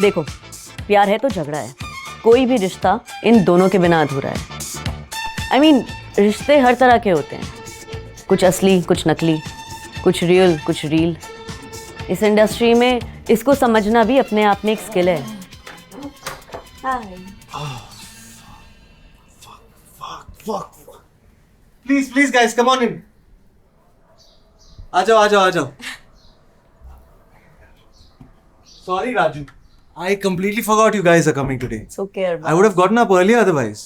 देखो, प्यार है तो झगड़ा है। कोई भी रिश्ता इन दोनों के बिना अधूरा है। I mean, रिश्ते हर तरह के होते हैं, कुछ असली, कुछ नकली, कुछ रियल, कुछ रील। इस इंडस्ट्री में इसको समझना भी अपने आप में एक स्किल है। Please, please, guys, come on in. आ जाओ. Sorry, Raju. I completely forgot you guys are coming today. It's okay, Arbaaz. I would have gotten up earlier otherwise.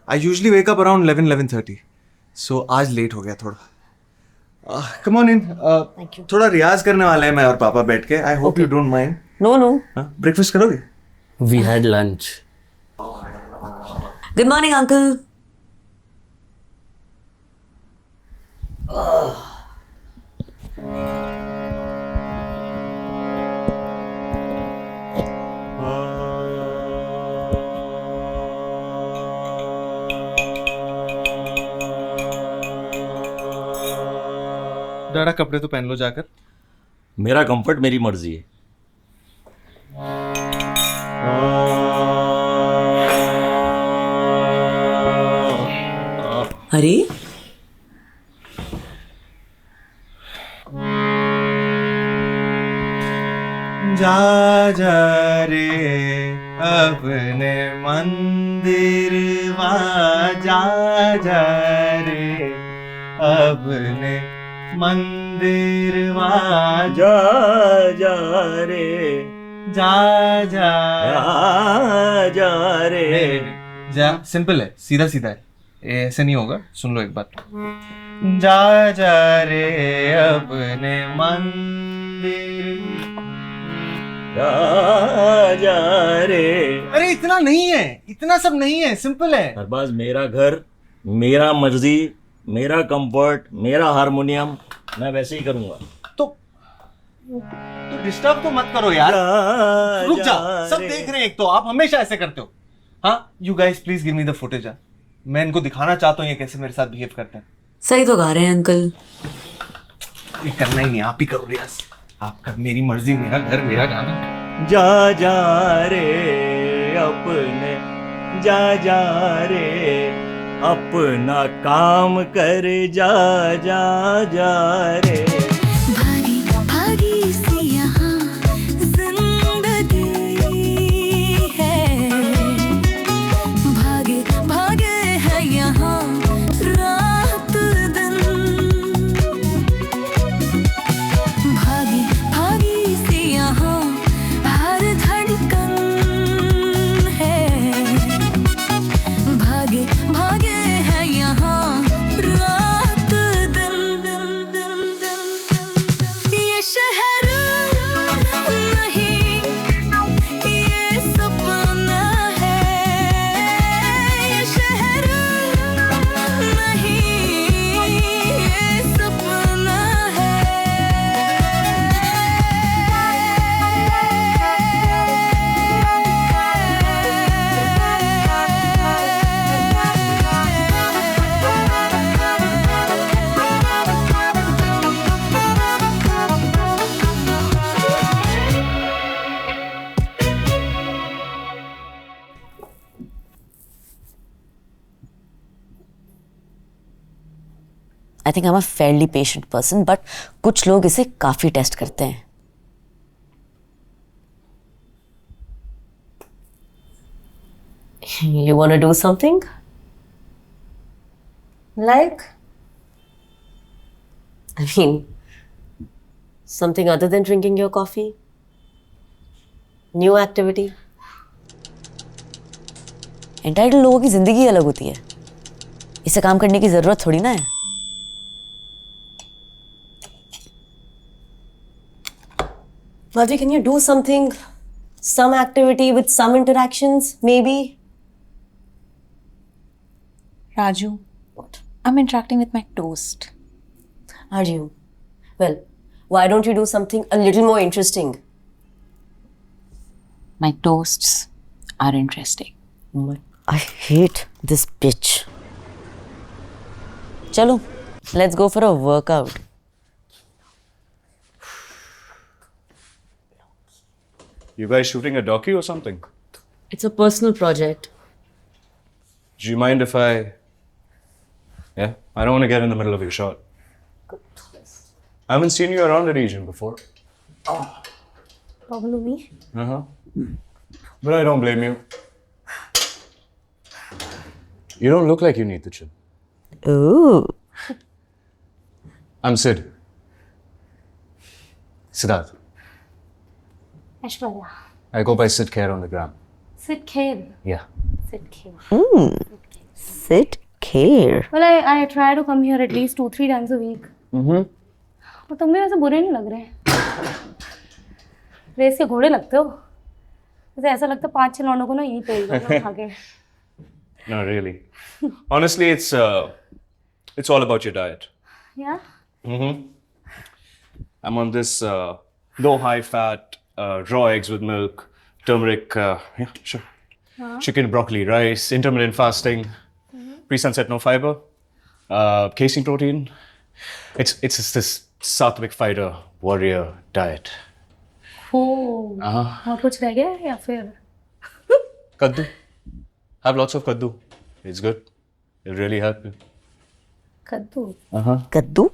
I usually wake up around 11:30. So आज late हो गया थोड़ा. Come on in. Thank you. थोड़ा रियाज करने वाले हैं मैं और पापा बैठ के. I hope you don't mind. No. Breakfast करोगे? We had lunch. Good morning, uncle. डाड़ा कपड़े तो पहन लो जाकर. मेरा कंफर्ट मेरी मर्जी है. अरे जा रे अपने मंदिर जा रे अपने मंदिर जा रे जा. सिंपल है, सीधा है. ऐसे नहीं होगा. सुन लो एक बात. जा रे अपने मंदिर जा रे. अरे इतना नहीं है, इतना सब नहीं है. सिंपल है. अरबाज, मेरा घर, मेरा मर्जी, मेरा कंफर्ट, मेरा हारमोनियम, मैं वैसे ही करूंगा. तो डिस्टर्ब तो मत करो यार. रुक जा. सब देख रहे हैं. एक तो आप हमेशा ऐसे करते हो. हाँ, you guys please give me the footage. मैं इनको दिखाना चाहता हूँ ये कैसे मेरे साथ बिहेव करते हैं. सही तो गा रहे हैं अंकल. ये करना ही नहीं, आप ही करो रियाज. आपका मेरी मर्जी, मेरा घर, मेरा गाना. जा रे अपने जा रे अपना काम कर जा रे. भागी भागी सी यहाँ जिंदगी है. भागे भागे है यहाँ रात दिन. भागी भागी सी यहाँ हर धड़कन है. भागे भागे है यहाँ रात दिन. ये शहर नहीं, ये सपना है. ये शहर नहीं, ये सपना I think I am a fairly patient person, but कुछ लोग इसे काफी टेस्ट करते हैं. You want to do something? Like? I mean, something other than drinking your coffee? New activity? Entitled लोगों की जिंदगी अलग होती है. इसे काम करने की जरूरत थोड़ी ना है. Madhuri, can you do something? Some activity with some interactions, maybe? Raju, What? I'm interacting with my toast. Are you? Well, why don't you do something a little more interesting? My toasts are interesting. I hate this bitch. Chalo, let's go for a workout. You guys shooting a docu or something? It's a personal project. Do you mind if I... Yeah? I don't want to get in the middle of your shot. I haven't seen you around the region before. Probably. Uh-huh. But I don't blame you. You don't look like you need the chill. Ooh. I'm Sid. Siddharth. Aishwarya. I go by Sid Khair on the gram. Sid Khair. Yeah. Sid Khair. Sid Khair. Well, I try to come here at least 2-3 times a week. Mm-hmm. और तुम भी वैसे बुरे नहीं लग रहे। Race के घोड़े लगते हो। वैसे ऐसा लगता है 5-6 लौंडों को ना यहीं पे उठा के। No, really. Honestly, it's all about your diet. Yeah. Mm-hmm. I'm on this low high fat raw eggs with milk, turmeric, yeah, sure. Chicken, broccoli, rice, intermittent fasting, pre-sunset no fiber, casein protein. It's just this Sattvic fighter warrior diet. Oh. और कुछ रह गया या फिर? Kaddu. Have lots of kaddu. It's good. It'll really help you. कद्दू. Kaddu?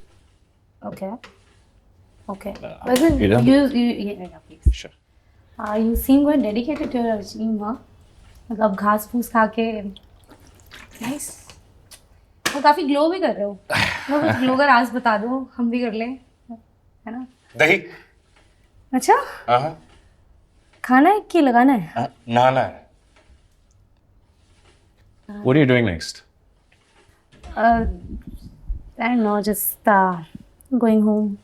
Okay. Okay. you done? Yeah, please. Sure. You seem quite dedicated to your regime, huh? मतलब घास फूस खा के नाइस और काफी ग्लो भी कर रहे हो मैं कुछ ग्लो का राज बता दो हम भी कर लें है ना Dahi. अच्छा Uh-huh. खाना है कि लगाना है Nana. What are you doing next? I don't know just going home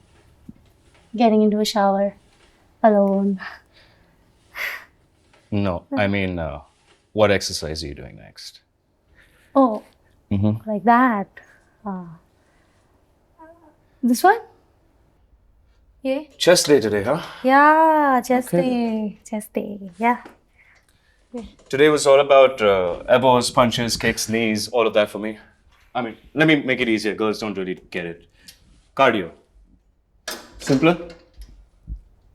getting into a shower alone No, I mean, what exercise are you doing next? oh like that this one yeah Chest day today, huh? yeah chest day yeah Today was all about elbows, punches, kicks, knees, all of that for me. I mean, let me make it easier. Girls don't really get it. Cardio. Simpler.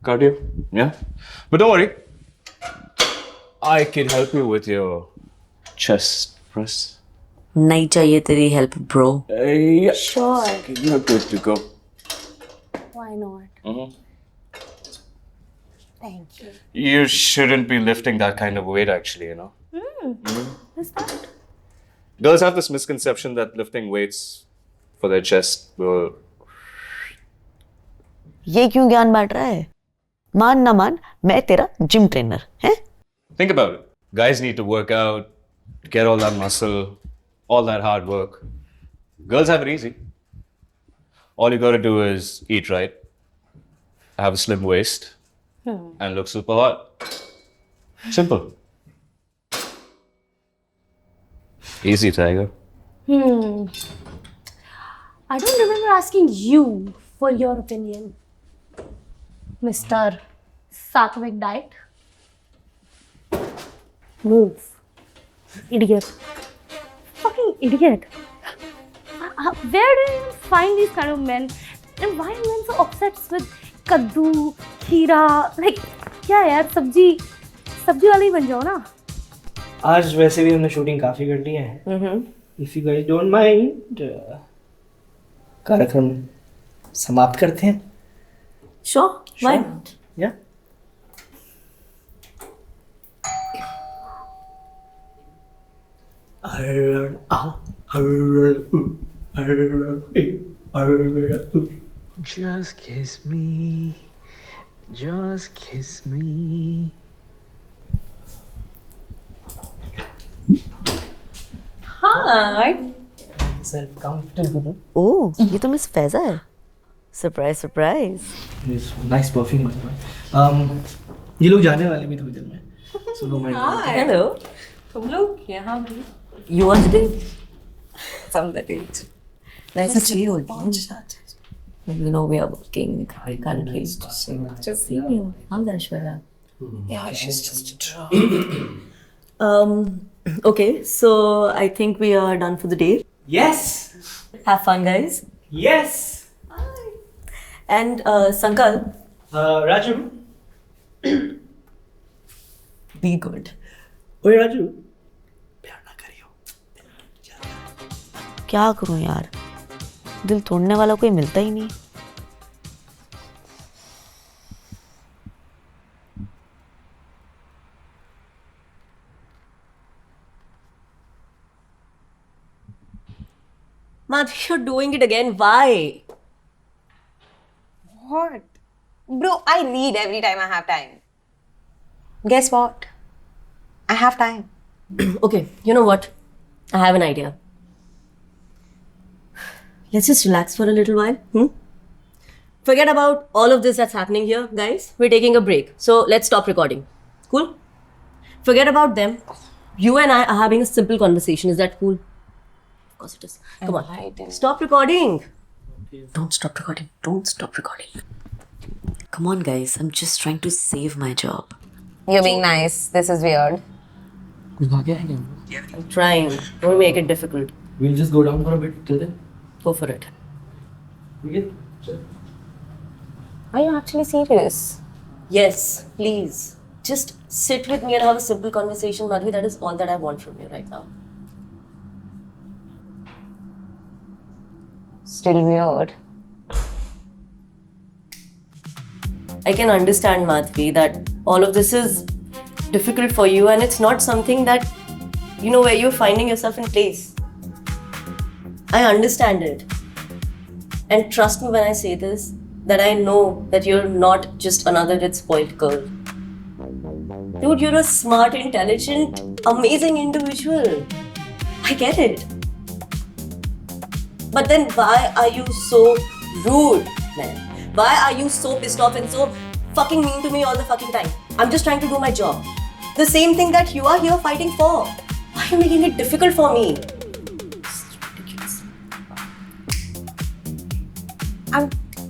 Cardio. Yeah. But don't worry. I can help you with your chest press. नहीं चाहिए तेरी help, bro. Yeah. sure You're good to go. why not thank you You shouldn't be lifting that kind of weight, actually, you know. what's that Girls have this misconception that lifting weights for their chest will... ये क्यों ज्ञान बांट रहा है? मान ना मान, मैं तेरा जिम ट्रेनर है? Think about it. Guys need to work out, get all that muscle, all that hard work. Girls have it easy. All you gotta do is eat right, have a slim waist, and look super hot. Simple. Easy, Tiger. I don't remember asking you for your opinion, Mr. Sattvic Diet. Move. Idiot. Fucking idiot. Where do you even find these kind of men? And why are men so obsessed with kaddu, खीरा? Like, क्या यार सब्जी वाले ही बन जाओ ना. आज वैसे भी हमने शूटिंग काफी कर ली है if you guys don't mind कार्यक्रम समाप्त करते हैं Sure, why not? या Just kiss me. Just kiss me. Hi. Self comfortable. Oh, ये तो मिस फैजा है. Surprise, surprise. Yes, nice perfume by the way. ये लोग जाने वाले भी थोड़ी देर में. So don't mind. Hello. तुम लोग यहाँ भी You want to date? some that age. Nice to see you. You know we are working. I can't really just see you. How's Aishwarya? Yeah, she's just a draw. Okay, so I think we are done for the day. Yes. Have fun, guys. Yes. And Sankal, Raju. Be good. ओए राजू प्यार ना करियो। क्या करूं यार, दिल तोड़ने वाला कोई मिलता ही नहीं। Madhvi, you're doing it again. Why? What? Bro, I read every time I have time. Guess what? I have time. Okay, you know what? I have an idea. Let's just relax for a little while. Forget about all of this that's happening here, guys. We're taking a break. So let's stop recording. Cool? Forget about them. You and I are having a simple conversation. Is that cool? Of course it is. Come on. Stop recording. Don't stop recording. Don't stop recording. Come on, guys. I'm just trying to save my job. You're being nice. This is weird. I'm trying. Don't make it difficult. We'll just go down for a bit till then. Go for it. Are you actually serious? Yes, please. Just sit with me and have a simple conversation, Madhvi. That is all that I want from you right now. Still weird. I can understand, Madhvi, that all of this is difficult for you and it's not something that, you know, where you're finding yourself in place. I understand it. And trust me when I say this, that I know that you're not just another rich spoiled girl. Dude, you're a smart, intelligent, amazing individual. I get it. But then why are you so rude, man? Why are you so pissed off and so fucking mean to me all the fucking time? I'm just trying to do my job. The same thing that you are here fighting for. Why are you making it difficult for me? It's ridiculous. I'm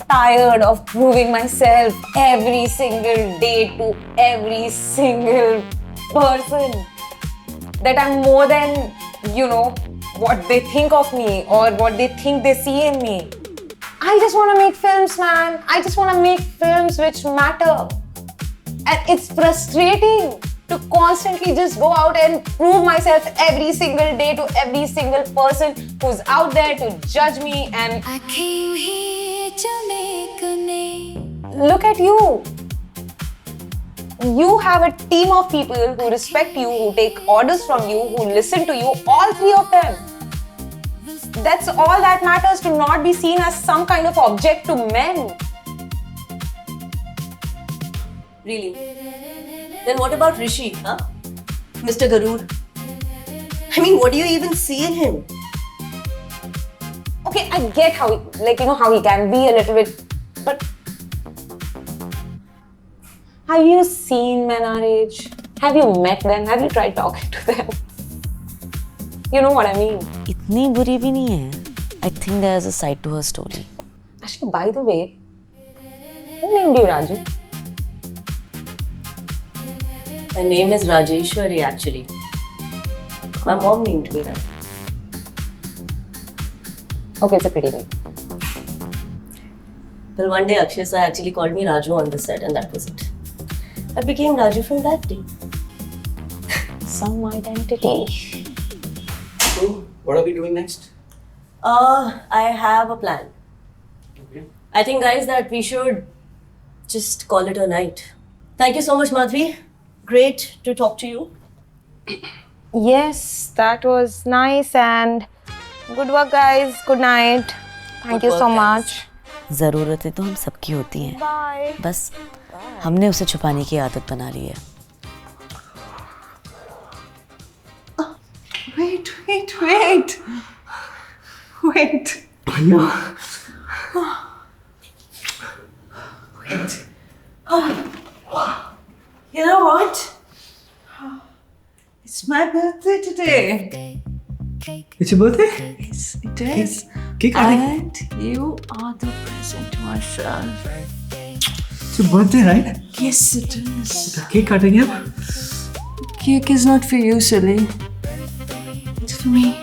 tired of proving myself every single day to every single person. That I'm more than, you know, what they think of me or what they think they see in me. I just want to make films, man. I just want to make films which matter. And it's frustrating to constantly just go out and prove myself every single day to every single person who's out there to judge me. And I came here to make a name. look at you. You have a team of people who respect you, who take orders from you, who listen to you, all three of them. That's all that matters, to not be seen as some kind of object to men. Really? Then what about Rishi, huh? Mr. Garud? I mean, what do you even see in him? Okay, I get how, how he can be a little bit, but have you seen men our age? Have you met them? Have you tried talking to them? You know what I mean? इतनी बुरी भी नहीं है. I think there is a side to her story. Actually, by the way, who named you Raju? My name is Rajeshwari actually. My mom named me that. Okay, it's a pretty name. Well, one day Akshay sir actually called me Raju on the set and that was it. I became Raju from that day. Some identity. So, what are we doing next? I have a plan. Okay. I think guys that we should just call it a night. Thank you so much, Madhvi. Great to talk to you. Yes, that was nice and good work, guys. Good night. Thank Good you so work, guys. much. ज़रूरतें तो हम सबकी होती हैं. Bye. बस हमने उसे छुपाने की आदत बना ली है. Wait. You know what? It's my birthday today. It's your birthday? Yes, it is. Cake cutting. And you are the present to myself. It's your birthday, right? Yes, it is. Cake cutting, yeah? Cake is not for you, silly. It's for me.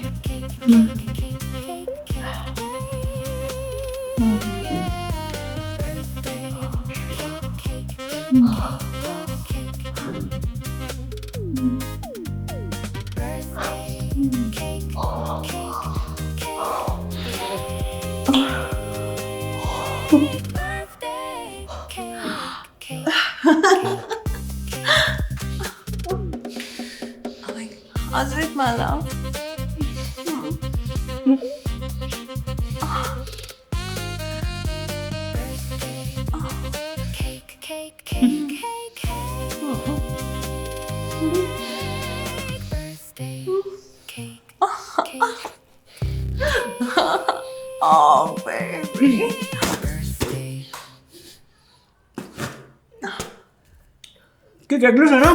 वाला। Oh, baby. क्या cactus है ना?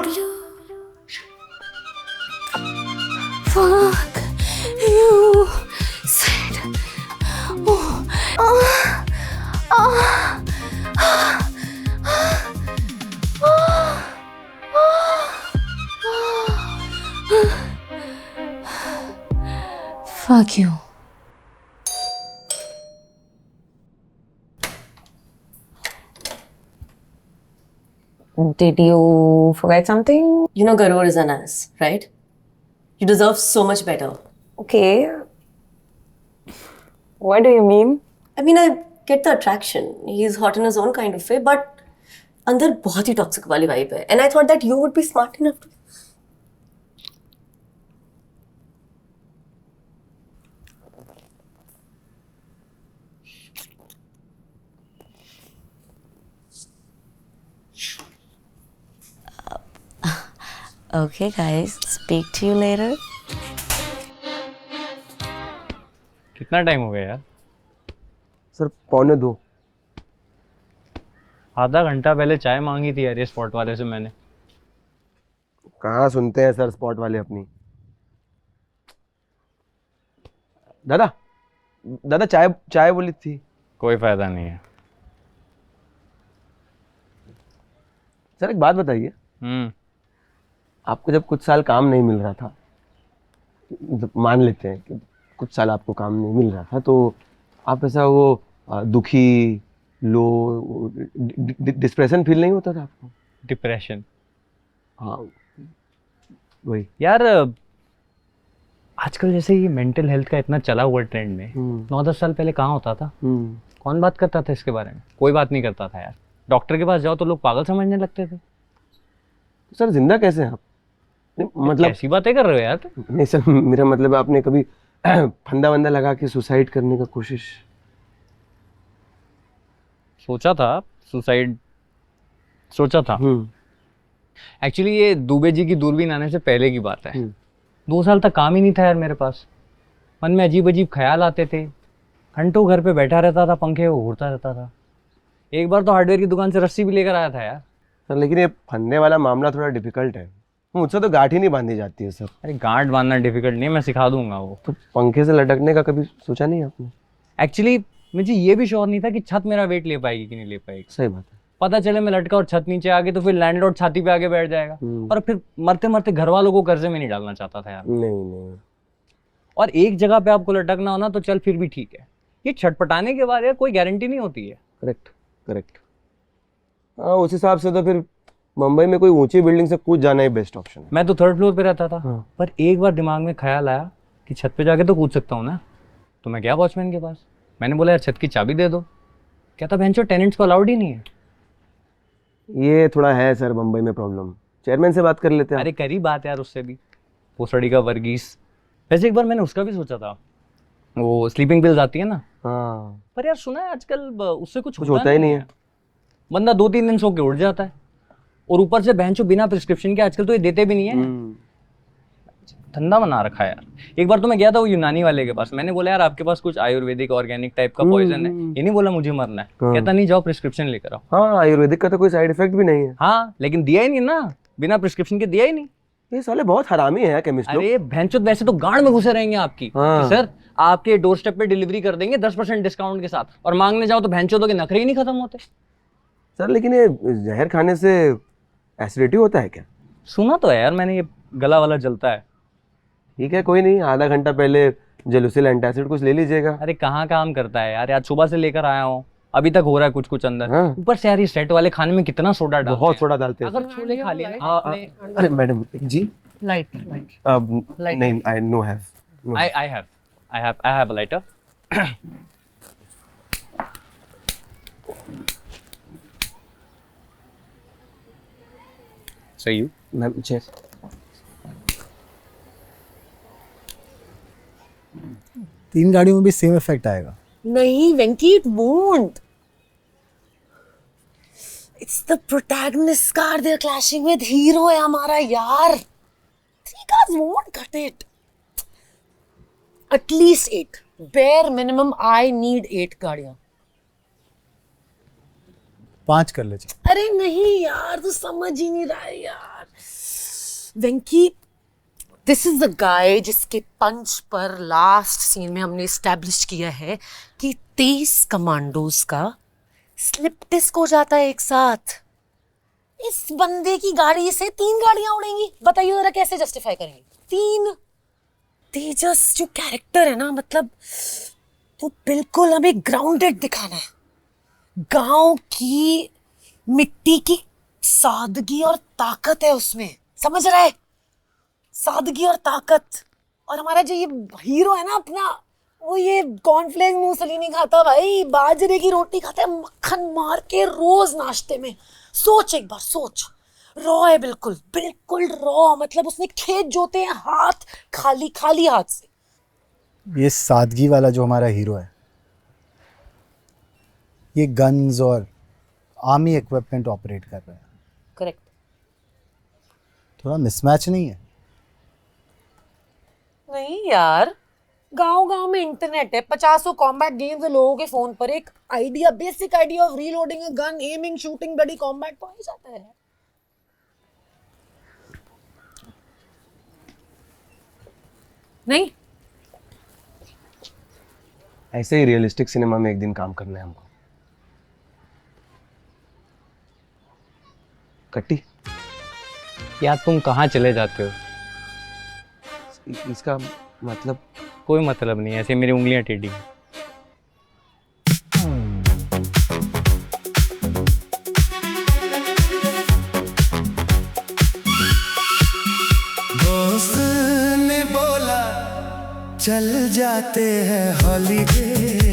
Fuck you said. Fuck you. Did you forget something? You know Garur is an ass, right? You deserve so much better. Okay. What do you mean? I mean, I get the attraction. He's hot in his own kind of way, but अंदर बहुत ही toxic वाली vibe है. And I thought that you would be smart enough to. Okay, guys. Speak to you later. कितना time हो गया यार? Sir 1:45. आधा घंटा पहले चाय मांगी थी यार ये स्पॉट वाले से मैंने। कहाँ सुनते हैं सर स्पॉट वाले अपनी। दादा दादा चाय चाय बोली थी। कोई फायदा नहीं है। सर एक बात बताइए, आपको जब कुछ साल काम नहीं मिल रहा था, मतलब मान लेते हैं कि कुछ साल आपको काम नहीं मिल रहा था, तो आप ऐसा वो दुखी, लो, डिप्रेशन फील नहीं होता था आपको? डिप्रेशन? हाँ वही यार आजकल जैसे ये मेंटल हेल्थ का इतना चला हुआ ट्रेंड में 9-10 साल पहले कहाँ होता था? कौन बात करता था इसके बारे में? कोई बात नहीं करता था यार। डॉक्टर के पास जाओ तो लोग पागल समझने लगते थे। सर जिंदा कैसे हैं आप? मतलब ऐसी बातें कर रहे हो यार? नहीं सर, मेरा मतलब आपने कभी फंदा वंदा लगा के सुसाइड करने का कोशिश? सोचा था सुसाइड, सोचा था। एक्चुअली ये दुबे जी की दूरबीन आने से पहले की बात है। 2 साल तक काम ही नहीं था यार मेरे पास। मन में अजीब अजीब ख्याल आते थे। घंटों घर पे बैठा रहता था, पंखे को घूरता रहता था। एक बार तो हार्डवेयर की दुकान से रस्सी भी लेकर आया था यार। सर लेकिन ये फंदे वाला मामला थोड़ा डिफिकल्ट है, मुझसे तो गांठ ही नहीं बांधी जाती है सर। अरे गांठ बांधना डिफिकल्ट नहीं है, मैं सिखा दूंगा वो। तो पंखे से लटकने का कभी सोचा नहीं आपने? एक्चुअली मुझे ये भी श्योर नहीं था कि छत मेरा वेट ले पाएगी कि नहीं ले पाएगी। सही बात है। पता चले मैं लटका और छत नीचे आ गई तो फिर लैंडलॉर्ड छाती पे आके बैठ जाएगा, और फिर मरते मरते घर वालों को कर्जे में नहीं डालना चाहता था यार। नहीं। और एक जगह पे आपको लटकना हो ना तो चल फिर भी ठीक है, ये छटपटाने के बाद यार कोई गारंटी नहीं होती है। करेक्ट। हाँ उस हिसाब से तो फिर मुंबई में कोई ऊंची बिल्डिंग से कूद जाना ही बेस्ट ऑप्शन है। मैं तो 3rd फ्लोर पे रहता था। पर एक बार दिमाग में ख्याल आया कि छत पे जाके तो कूद सकता हूँ ना। तो मैं गया वॉचमैन के पास, मैंने बोला यार छत की चाबी दे दो। कहता भैंचो टेनेंट्स को अलाउड ही नहीं है। ये थोड़ा है सर मुंबई में प्रॉब्लम, चेयरमैन से बात कर लेते हैं। अरे करी बात यार उससे भी, वो सड़ी का वर्गीस। वैसे एक बार मैंने उसका भी सोचा था, वो स्लीपिंग पिल्स आती है ना। हाँ पर यार सुना है आजकल उससे कुछ होता ही नहीं है। बंदा 2-3 दिन सो के उठ जाता है, और ऊपर से भैंचो बिना प्रिस्क्रिप्शन के आजकल तो ये देते भी नहीं है। धंधा बना रखा है यार। एक बार तो मैं गया था वो यूनानी वाले के पास, मैंने बोला यार आपके पास कुछ आयुर्वेदिक ऑर्गेनिक टाइप का पॉइजन है? ये नहीं बोला मुझे मरना है, कहता नहीं जाओ प्रिस्क्रिप्शन लेकर आओ। हाँ आयुर्वेदिक का तो कोई साइड इफेक्ट भी नहीं है। हाँ लेकिन दिया ही नहीं ना, बिना प्रिस्क्रिप्शन के दिया ही नहीं। ये साले बहुत हरामी है केमिस्ट लोग। अरे भैंचो वैसे तो गांड में घुसे रहेंगे आपकी। सर आपके डोर स्टेप पे डिलीवरी कर देंगे 10% डिस्काउंट के साथ, और मांगने जाओ तो भैंचो के नखरे ही नहीं खत्म होते। सर लेकिन ये जहर खाने से एसिडिटी होता है क्या? सुना तो है यार मैंने, ये गला वाला जलता है। ठीक है कोई नहीं, आधा घंटा पहले जेलुसिल एंटासिड कुछ ले लीजिएगा। अरे कहाँ काम करता है यार, आज सुबह से लेकर आया हूँ, अभी तक हो रहा है कुछ अंदर। ऊपर से यार ये सेट वाले खाने में कितना सोडा डालते हैं। बहुत सोडा डालते हैं। अगर छोले खा लिया ना आपने। अरे मैडम जी Light. नहीं I no have I have a lighter. So you? Ma'am check. 3 गाड़ियों में भी सेम इफेक्ट आएगा। नहीं वेंकी, it won't. It's the protagonist car they're clashing with. Hero है हमारा यार. 3 cars won't cut it. At least 8. Bare minimum, I need 8 गाड़ियाँ. 5 कर ले चल। अरे नहीं यार, तू समझ ही नहीं रहा है यार. वेंकी, दिस इज द गाय जिसके पंच पर लास्ट सीन में हमने एस्टैब्लिश किया है कि 23 कमांडोज का स्लिप डिस्क हो जाता है एक साथ. इस बंदे की गाड़ी से 3 गाड़ियां उड़ेंगी. बताइए जरा कैसे जस्टिफाई करेंगे 3. तेजस जो कैरेक्टर है ना, मतलब वो बिल्कुल हमें ग्राउंडेड दिखाना है. गांव की मिट्टी की सादगी और ताकत है उसमें, समझ रहा है? सादगी और ताकत. और हमारा जो ये हीरो है ना अपना, वो ये कॉर्नफ्लेक्स मूसली नहीं खाता भाई, बाजरे की रोटी खाता है मक्खन मार के रोज नाश्ते में. सोच एक बार, सोच. रॉ है, बिल्कुल बिल्कुल रॉ. मतलब उसने खेत जोते हैं हाथ खाली खाली हाथ से. ये सादगी वाला जो हमारा हीरो है, ये गन्स और आर्मी इक्विपमेंट ऑपरेट कर रहा है. करेक्ट. थोड़ा मिसमैच नहीं है? नहीं यार, गांव गांव में इंटरनेट है, 50 कॉम्बैट गेम्स है लोगों के फोन पर. एक idea, basic idea of reloading a gun, aiming, shooting, bloody combat तो आ ही जाता है. नहीं, ऐसे ही रियलिस्टिक सिनेमा में एक दिन काम करना है हमको. कट्टी, यार तुम कहाँ चले जाते हो? इसका मतलब? कोई मतलब नहीं, ऐसे मेरी उंगलियां टेढ़ी हैं. दोस्त ने बोला चल जाते हैं हॉलीडे.